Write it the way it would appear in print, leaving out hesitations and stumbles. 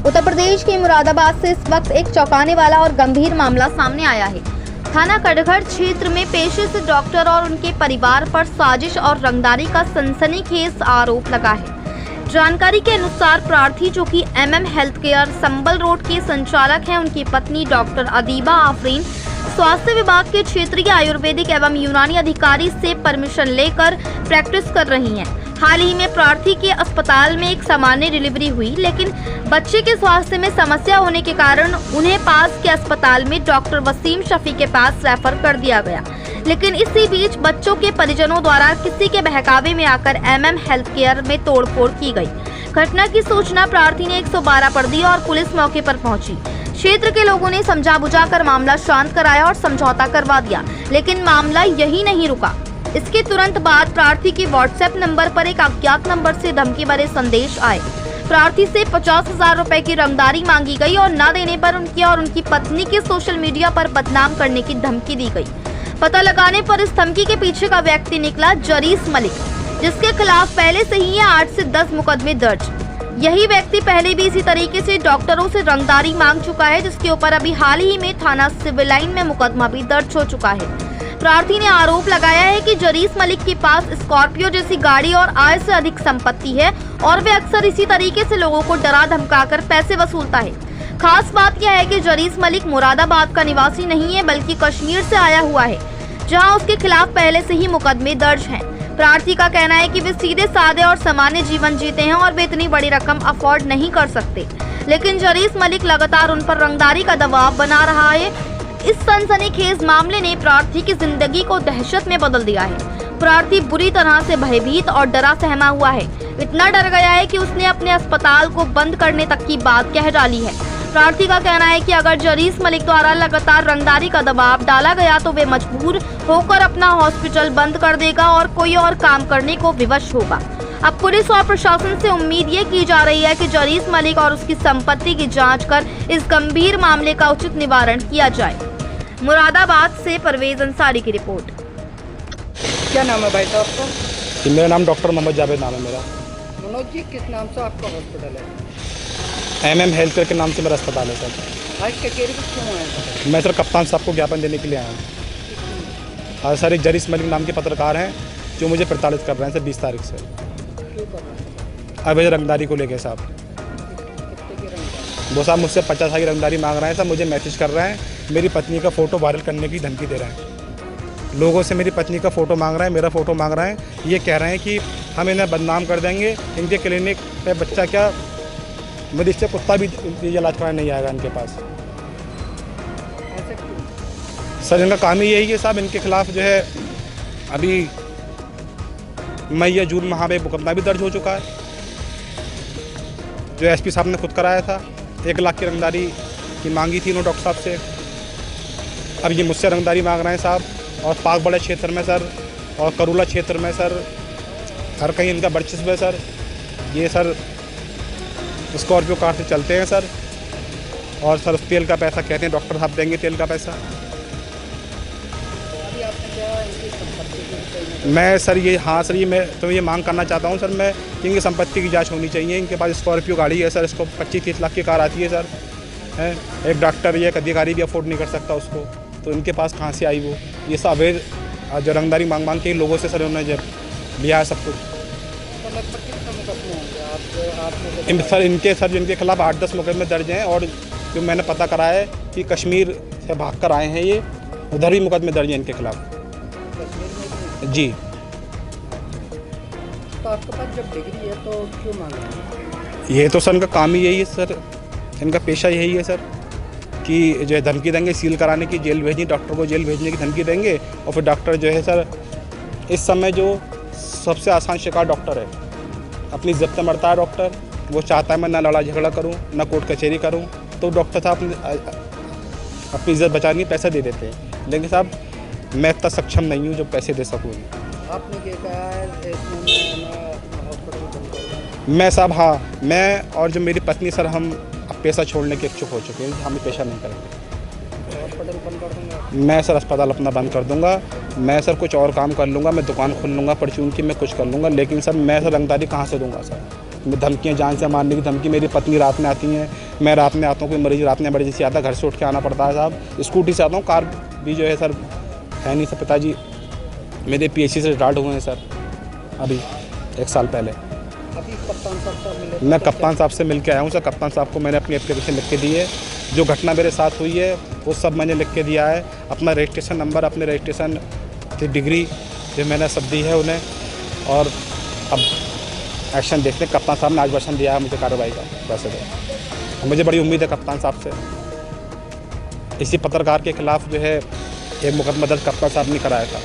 उत्तर प्रदेश के मुरादाबाद से इस वक्त एक चौंकाने वाला और गंभीर मामला सामने आया है। थाना कटघर क्षेत्र में पेशे से डॉक्टर और उनके परिवार पर साजिश और रंगदारी का सनसनीखेज आरोप लगा है। जानकारी के अनुसार प्रार्थी, जो कि MM हेल्थ केयर संबल रोड के संचालक हैं, उनकी पत्नी डॉक्टर अदीबा आफरीन स्वास्थ्य विभाग के क्षेत्रीय आयुर्वेदिक एवं यूनानी अधिकारी से परमिशन लेकर प्रैक्टिस कर रही हैं। हाल ही में प्रार्थी के अस्पताल में एक सामान्य डिलीवरी हुई, लेकिन बच्चे के स्वास्थ्य में समस्या होने के कारण उन्हें पास के अस्पताल में डॉक्टर वसीम शफी के पास रेफर कर दिया गया। लेकिन इसी बीच बच्चों के परिजनों द्वारा किसी के बहकावे में आकर MM हेल्थ केयर में तोड़फोड़ की गई। घटना की सूचना प्रार्थी ने 112 पर दी और पुलिस मौके पर पहुंची। क्षेत्र के लोगों ने समझा बुझाकर मामला शांत कराया और समझौता करवा दिया, लेकिन मामला यही नहीं रुका। इसके तुरंत बाद प्रार्थी के WhatsApp नंबर पर एक अज्ञात नंबर से धमकी भरे संदेश आए। प्रार्थी से 50,000 रुपए की रंगदारी मांगी गई और न देने पर उनकी और उनकी पत्नी के सोशल मीडिया पर बदनाम करने की धमकी दी गई। पता लगाने पर इस धमकी के पीछे का व्यक्ति निकला जरीस मलिक, जिसके खिलाफ पहले से ही 8 से 10 मुकदमे दर्ज। यही व्यक्ति पहले भी इसी तरीके से डॉक्टरों से रंगदारी मांग चुका है, जिसके ऊपर अभी हाल ही में थाना सिविल लाइन में मुकदमा भी दर्ज हो चुका है। प्रार्थी ने आरोप लगाया है कि जरीस मलिक के पास स्कॉर्पियो जैसी गाड़ी और आय से अधिक संपत्ति है और वे अक्सर इसी तरीके से लोगों को डरा धमकाकर पैसे वसूलता है। खास बात यह है कि जरीस मलिक मुरादाबाद का निवासी नहीं है, बल्कि कश्मीर से आया हुआ है, जहां उसके खिलाफ पहले से ही मुकदमे दर्ज हैं। प्रार्थी का कहना है कि वे सीधे साधे और सामान्य जीवन जीते हैं और वे इतनी बड़ी रकम अफोर्ड नहीं कर सकते, लेकिन जरीस मलिक लगातार उन पर रंगदारी का दबाव बना रहा है। इस सनसनीखेज मामले ने प्रार्थी की जिंदगी को दहशत में बदल दिया है। प्रार्थी बुरी तरह से भयभीत और डरा सहमा हुआ है। इतना डर गया है कि उसने अपने अस्पताल को बंद करने तक की बात कह डाली है। प्रार्थी का कहना है कि अगर जरीस मलिक द्वारा लगातार रंगदारी का दबाव डाला गया तो वे मजबूर होकर अपना हॉस्पिटल बंद कर देगा और कोई और काम करने को विवश होगा। अब पुलिस और प्रशासन से उम्मीद ये की जा रही है कि जरीस मलिक और उसकी संपत्ति की जांच कर इस गंभीर मामले का उचित निवारण किया जाए। मुरादाबाद से परवेज अंसारी की रिपोर्ट। क्या नाम है भाई साहब आपका? मेरा नाम डॉक्टर मोहम्मद जावेद नाम है मेरा। मनोज जी, किस नाम से आपका हॉस्पिटल है? MM हेल्थ केयर के नाम से मेरा अस्पताल है सर। आज कचहरी में क्यों आए हैं? मैं सर कप्तान साहब को ज्ञापन देने के लिए आया हूँ। और सर एक जरीस मलिक नाम के पत्रकार हैं जो मुझे प्रताड़ित कर रहे हैं सर 20 तारीख से। क्यों कर रहे हैं? अवैध रंगदारी को लेके साहब। वो साहब मुझसे 50,000 की रंगदारी मांग रहे हैं सर। मुझे मैसेज कर रहे हैं, मेरी पत्नी का फ़ोटो वायरल करने की धमकी दे रहे हैं। लोगों से मेरी पत्नी का फ़ोटो मांग रहे हैं, मेरा फ़ोटो मांग रहे हैं। ये कह रहे हैं कि हम इन्हें बदनाम कर देंगे, इनके क्लिनिक पे बच्चा क्या मेरे इससे कुत्ता भी इलाज कराने नहीं आएगा इनके पास। सर इनका काम ही यही है साहब। इनके खिलाफ जो है अभी मई या जून माह में मुकदमा भी दर्ज हो चुका है, जो SP साहब ने खुद कराया था। 1 लाख की रंगदारी की मांगी थी उन्होंने डॉक्टर साहब से। अब ये मुझसे रंगदारी मांग रहे हैं साहब। और पाक बड़े क्षेत्र में सर और करूला क्षेत्र में सर हर कहीं इनका वर्चस्व है सर। ये सर स्कॉर्पियो कार से चलते हैं सर। और सर उस तेल का पैसा कहते हैं डॉक्टर साहब देंगे तेल का पैसा। मैं सर ये हाँ सर ये मैं तो ये मांग करना चाहता हूँ सर मैं कि इनकी संपत्ति की जांच होनी चाहिए। इनके पास स्कॉर्पियो गाड़ी है सर, इसको 25-30 लाख की कार आती है सर। है एक डॉक्टर या एक अधिकारी भी अफोर्ड नहीं कर सकता उसको, तो इनके पास कहाँ से आई वो? ये सब अवैध जो रंगदारी मांग के लोगों से सर उन्होंने लिया है सब कुछ। सर इनके खिलाफ 8-10 मुकदमे दर्ज हैं और जो मैंने पता करा है कि कश्मीर से भाग कर आए हैं ये, उधर भी मुकदमे दर्ज हैं इनके खिलाफ जी। तो आपके पास जब डिग्री है तो क्यों मांग रहे हैं? ये तो सर इनका काम ही यही है सर, इनका पेशा यही है सर कि जो है धमकी देंगे सील कराने की, जेल भेजनी, डॉक्टर को जेल भेजने की धमकी देंगे। और फिर डॉक्टर जो है सर इस समय जो सबसे आसान शिकार डॉक्टर है, अपनी इज्जत से मरता है डॉक्टर। वो चाहता है मैं ना लड़ा झगड़ा करूं ना कोर्ट कचहरी करूं, तो डॉक्टर साहब अपनी इज्जत बचाने की पैसा दे देते हैं। लेकिन साहब मैं इतना सक्षम नहीं हूं जो पैसे दे सकूँ। आपने क्या कहा है मैं साहब हाँ मैं और जो मेरी पत्नी सर हम अब पेशा छोड़ने के इच्छुक हो चुके हैं। हम पेशा नहीं करेंगे। हॉस्पिटल बंद कर दूँगा? मैं सर अस्पताल अपना बंद कर दूंगा। मैं सर कुछ और काम कर लूँगा, मैं दुकान खोल लूँगा, परचून की मैं कुछ कर लूँगा। लेकिन सर मैं सर रंगदारी कहाँ से दूँगा सर? धमकियाँ, जान से मारने की धमकी। मेरी पत्नी रात में आती हैं, मैं रात में आता हूँ, कोई मरीज़ रात में इमरजेंसी आता है, घर से उठ के आना पड़ता है साहब। स्कूटी से आता हूँ, कार भी जो है सर है नहीं सर। पिताजी मेरे PHC से रिटायर्ड हुए हैं सर अभी 1 साल पहले। अभी कप्तान साहब से मिले? मैं कप्तान साहब से मिल के आया हूँ सर। कप्तान साहब को मैंने अपनी एप्लीकेशन लिख के दी है, जो घटना मेरे साथ हुई है वो सब मैंने लिख के दिया है। अपना रजिस्ट्रेशन नंबर, अपने रजिस्ट्रेशन की डिग्री जो मैंने सब दी है उन्हें, और अब एक्शन देखते हैं। कप्तान साहब ने आज वर्षन दिया है मुझे कार्रवाई का। वैसे तो मुझे बड़ी उम्मीद है कप्तान साहब से। इसी पत्रकार के खिलाफ जो है एक मुकदमा दर्ज कप्तान साहब ने कराया था।